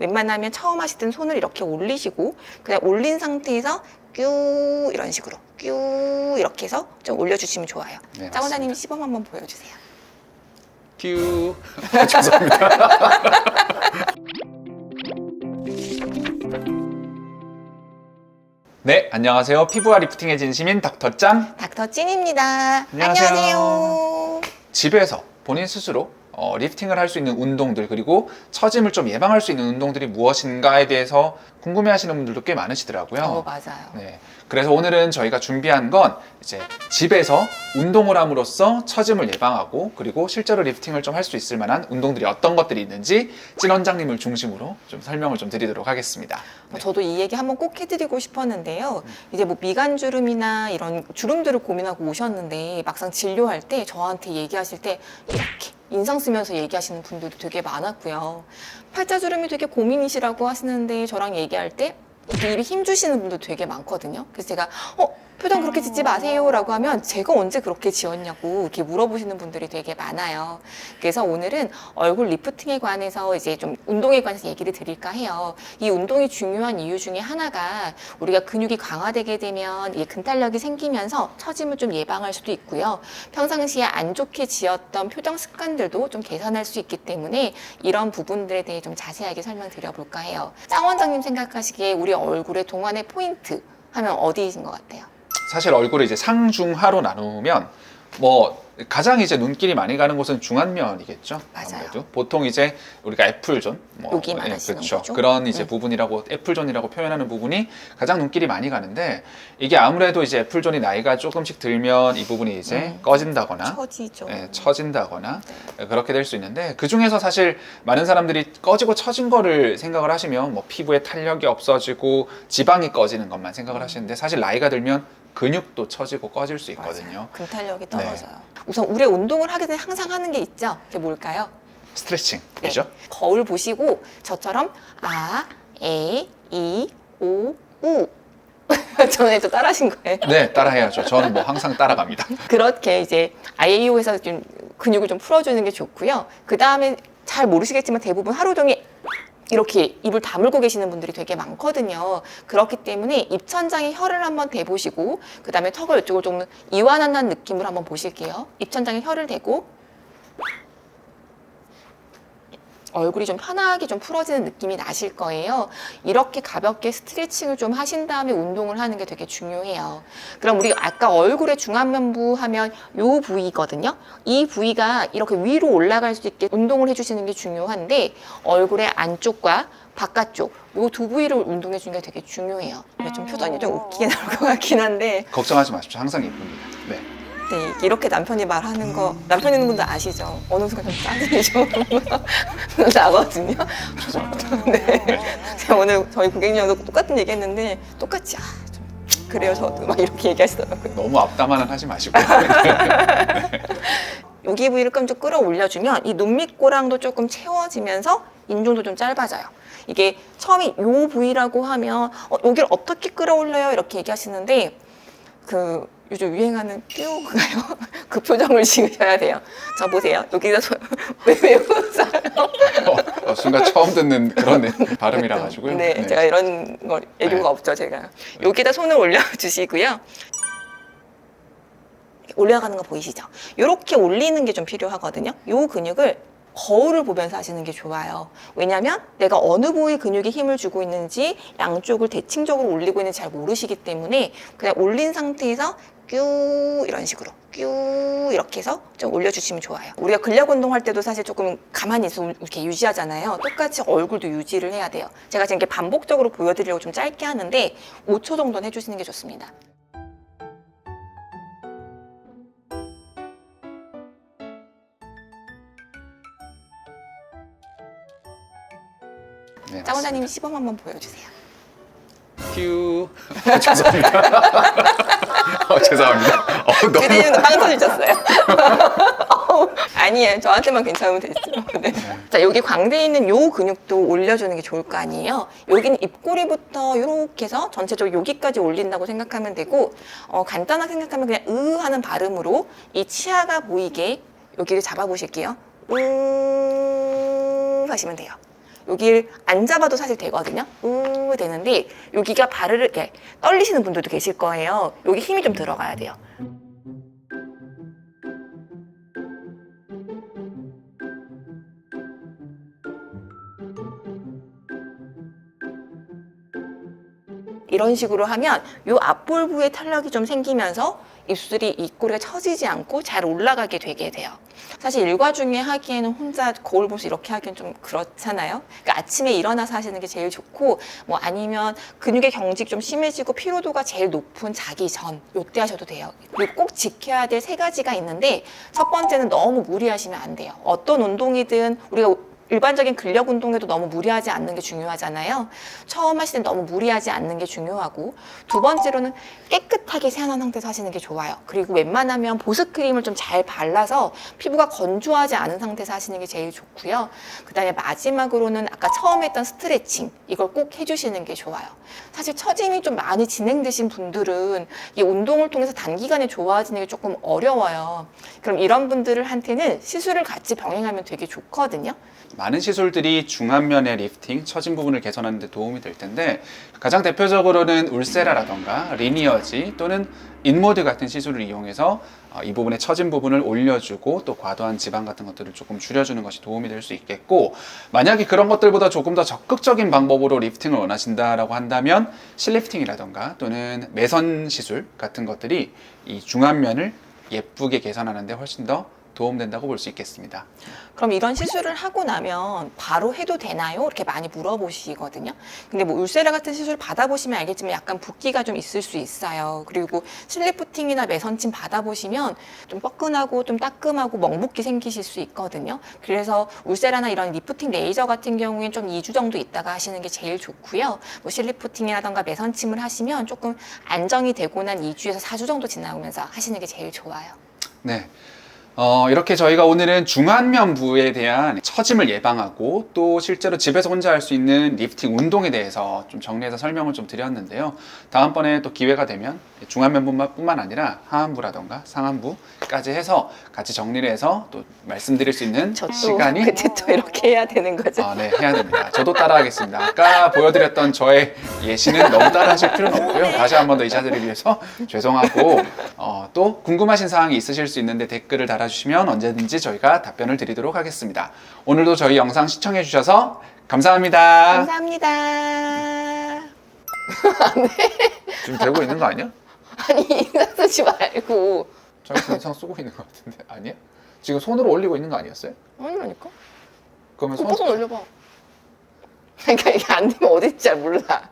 웬만하면 처음 하시던 손을 이렇게 올리시고 그냥 올린 상태에서 뀨 이런 식으로 뀨 이렇게 해서 좀 올려주시면 좋아요. 네, 짜 원장님 시범 한번 보여주세요. 큐. 죄송합니다. 네, 안녕하세요. 피부와 리프팅의 진심인 닥터짱. 닥터 찐입니다. 안녕하세요. 집에서 본인 스스로 리프팅을 할 수 있는 운동들, 그리고 처짐을 좀 예방할 수 있는 운동들이 무엇인가에 대해서 궁금해하시는 분들도 꽤 많으시더라고요. 맞아요. 네, 그래서 오늘은 저희가 준비한 건 이제 집에서 운동을 함으로써 처짐을 예방하고 그리고 실제로 리프팅을 좀 할 수 있을 만한 운동들이 어떤 것들이 있는지 찐 원장님을 중심으로 좀 설명을 좀 드리도록 하겠습니다. 네. 저도 이 얘기 한번 꼭 해드리고 싶었는데요. 이제 뭐 미간주름이나 이런 주름들을 고민하고 오셨는데 막상 진료할 때 저한테 얘기하실 때 이렇게 인상 쓰면서 얘기하시는 분들도 되게 많았고요. 팔자주름이 되게 고민이시라고 하시는데 저랑 얘기할 때 이렇게 입에 힘 주시는 분도 되게 많거든요. 그래서 제가 표정 그렇게 짓지 마세요 라고 하면 제가 언제 그렇게 지었냐고 이렇게 물어보시는 분들이 되게 많아요. 그래서 오늘은 얼굴 리프팅에 관해서 이제 좀 운동에 관해서 얘기를 드릴까 해요. 이 운동이 중요한 이유 중에 하나가 우리가 근육이 강화되게 되면 이 근탄력이 생기면서 처짐을 좀 예방할 수도 있고요. 평상시에 안 좋게 지었던 표정 습관들도 좀 개선할 수 있기 때문에 이런 부분들에 대해 좀 자세하게 설명드려 볼까 해요. 짱 원장님 생각하시기에 우리 얼굴의 동안의 포인트 하면 어디이신 것 같아요? 사실 얼굴을 이제 상중하로 나누면 뭐 가장 이제 눈길이 많이 가는 곳은 중안면이겠죠. 맞아요. 아무래도 보통 이제 우리가 애플존, 여기 말하시는 그렇죠. 거죠? 그런 이제 부분이라고 애플존이라고 표현하는 부분이 가장 눈길이 많이 가는데 이게 아무래도 이제 애플존이 나이가 조금씩 들면 이 부분이 이제 꺼진다거나 처지죠. 처진다거나 그렇게 될 수 있는데 그 중에서 사실 많은 사람들이 꺼지고 처진 거를 생각을 하시면 뭐 피부에 탄력이 없어지고 지방이 꺼지는 것만 생각을 하시는데 사실 나이가 들면 근육도 처지고 꺼질 수 있거든요. 맞아요. 근탄력이 떨어져요. 우선 우리 운동을 하게 되면 항상 하는 게 있죠. 그게 뭘까요? 스트레칭이죠. 거울 보시고 저처럼 아, 에, 이, 오, 우 전에도 따라하신 거예요. 네, 따라해야죠. 저는 뭐 항상 따라갑니다. 그렇게 이제 IAO에서 좀 근육을 좀 풀어주는 게 좋고요. 그 다음에 잘 모르시겠지만 대부분 하루 종일 이렇게 입을 다물고 계시는 분들이 되게 많거든요. 그렇기 때문에 입천장에 혀를 한번 대보시고 그 다음에 턱을 이쪽을 좀 이완하는 느낌으로 한번 보실게요. 입천장에 혀를 대고 얼굴이 좀 편하게 좀 풀어지는 느낌이 나실 거예요. 이렇게 가볍게 스트레칭을 좀 하신 다음에 운동을 하는 게 되게 중요해요. 그럼 우리 아까 얼굴의 중안면부 하면 이 부위거든요. 이 부위가 이렇게 위로 올라갈 수 있게 운동을 해주시는 게 중요한데 얼굴의 안쪽과 바깥쪽 이 두 부위를 운동해 주는 게 되게 중요해요. 좀 표정이 좀 웃기게 나올 것 같긴 한데 걱정하지 마십시오. 항상 예쁩니다. 네. 네, 이렇게 남편이 말하는 거 남편 있는 분들 아시죠? 어느 순간 좀 짜증이 좀 나거든요. 네. 제가 오늘 저희 고객님하고 똑같은 얘기 했는데 똑같이 좀 그래요 저도 막 이렇게 얘기하시더라고요. 너무 앞담화는 하지 마시고요. 여기 부위를 좀 끌어올려주면 이 눈밑꼬랑도 조금 채워지면서 인중도 좀 짧아져요. 이게 처음에 이 부위라고 하면 여기를 어떻게 끌어올려요? 이렇게 얘기하시는데 요즘 유행하는 뀨가요? 그 표정을 지으셔야 돼요. 저 보세요. 여기서 왜 웃어요? 순간 처음 듣는 그런 발음이라 가지고요. 네, 제가 이런 걸 애교가 없죠, 제가. 여기다 손을 올려주시고요. 올라가는 거 보이시죠? 이렇게 올리는 게 좀 필요하거든요. 이 근육을 거울을 보면서 하시는 게 좋아요. 왜냐하면 내가 어느 부위 근육에 힘을 주고 있는지 양쪽을 대칭적으로 올리고 있는지 잘 모르시기 때문에 그냥 올린 상태에서 뀨 이런 식으로 뀨 이렇게 해서 좀 올려주시면 좋아요. 우리가 근력 운동할 때도 사실 조금 가만히 있어 이렇게 유지하잖아요. 똑같이 얼굴도 유지를 해야 돼요. 제가 지금 이렇게 반복적으로 보여드리려고 좀 짧게 하는데 5초 정도는 해주시는 게 좋습니다. 네, 짜 원장님 시범 한번 보여주세요. 큐. 죄송합니다. 죄송합니다. 너무 그대는 빵 터지셨어요. 아니에요. 저한테만 괜찮으면 됐죠. 네. 자, 여기 광대에 있는 요 근육도 올려주는 게 좋을 거 아니에요. 여기는 입꼬리부터 이렇게 해서 전체적으로 여기까지 올린다고 생각하면 되고 간단하게 생각하면 그냥 으 하는 발음으로 이 치아가 보이게 여기를 잡아보실게요. 하시면 돼요. 여기를 안 잡아도 사실 되거든요. 되는데 여기가 발을 이렇게 떨리시는 분들도 계실 거예요. 여기 힘이 좀 들어가야 돼요. 이런 식으로 하면 이 앞볼부에 탄력이 좀 생기면서 입술이 입꼬리가 처지지 않고 잘 올라가게 되게 돼요. 사실 일과 중에 하기에는 혼자 거울 보면서 이렇게 하기엔 좀 그렇잖아요. 그러니까 아침에 일어나서 하시는 게 제일 좋고, 뭐 아니면 근육의 경직이 좀 심해지고 피로도가 제일 높은 자기 전, 요때 하셔도 돼요. 그리고 꼭 지켜야 될 3가지가 있는데, 첫 번째는 너무 무리하시면 안 돼요. 어떤 운동이든 우리가 일반적인 근력 운동에도 너무 무리하지 않는 게 중요하잖아요. 처음 하실 때 너무 무리하지 않는 게 중요하고, 두 번째로는 깨끗하게 세안한 상태에서 하시는 게 좋아요. 그리고 웬만하면 보습크림을 좀 잘 발라서 피부가 건조하지 않은 상태에서 하시는 게 제일 좋고요. 그 다음에 마지막으로는 아까 처음에 했던 스트레칭, 이걸 꼭 해주시는 게 좋아요. 사실 처짐이 좀 많이 진행되신 분들은 이 운동을 통해서 단기간에 좋아지는 게 조금 어려워요. 그럼 이런 분들한테는 시술을 같이 병행하면 되게 좋거든요. 많은 시술들이 중안면의 리프팅, 처진 부분을 개선하는 데 도움이 될 텐데, 가장 대표적으로는 울세라라던가 리니어지 또는 인모드 같은 시술을 이용해서 이 부분의 처진 부분을 올려주고 또 과도한 지방 같은 것들을 조금 줄여주는 것이 도움이 될 수 있겠고, 만약에 그런 것들보다 조금 더 적극적인 방법으로 리프팅을 원하신다라고 한다면 실리프팅이라던가 또는 매선 시술 같은 것들이 이 중안면을 예쁘게 개선하는 데 훨씬 더 도움된다고 볼 수 있겠습니다. 그럼 이런 시술을 하고 나면 바로 해도 되나요? 이렇게 많이 물어보시거든요. 근데 뭐 울세라 같은 시술 받아보시면 알겠지만 약간 붓기가 좀 있을 수 있어요. 그리고 실리프팅이나 매선침 받아보시면 좀 뻐근하고 좀 따끔하고 멍붓기 생기실 수 있거든요. 그래서 울세라나 이런 리프팅 레이저 같은 경우에는 좀 2주 정도 있다가 하시는 게 제일 좋고요. 뭐 실리프팅이라던가 매선침을 하시면 조금 안정이 되고 난 2주에서 4주 정도 지나오면서 하시는 게 제일 좋아요. 네. 이렇게 저희가 오늘은 중안면 부에 대한 처짐을 예방하고 또 실제로 집에서 혼자 할 수 있는 리프팅 운동에 대해서 좀 정리해서 설명을 좀 드렸는데요. 다음번에 또 기회가 되면 중안면 뿐만 아니라 하안부라던가 상안부까지 해서 같이 정리를 해서 또 말씀드릴 수 있는 시간이 그때 또 이렇게 해야 되는 거죠. 네, 해야 됩니다. 저도 따라하겠습니다. 아까 보여드렸던 저의 예시는 너무 따라하실 필요는 없고요. 다시 한 번 더 이 자들을 위해서 죄송하고, 또 궁금하신 사항이 있으실 수 있는데 댓글을 달아주시면 언제든지 저희가 답변을 드리도록 하겠습니다. 오늘도 저희 영상 시청해주셔서 감사합니다. 감사합니다. 지금 되고 있는 거 아니야? 아니, 인상 쓰지 말고. 저희 인상 쓰고 있는 거 같은데 아니야? 지금 손으로 올리고 있는 거 아니었어요? 아니라니까? 그러면 손 올려봐. 그러니까 이게 안 되면 어딘지 잘 몰라.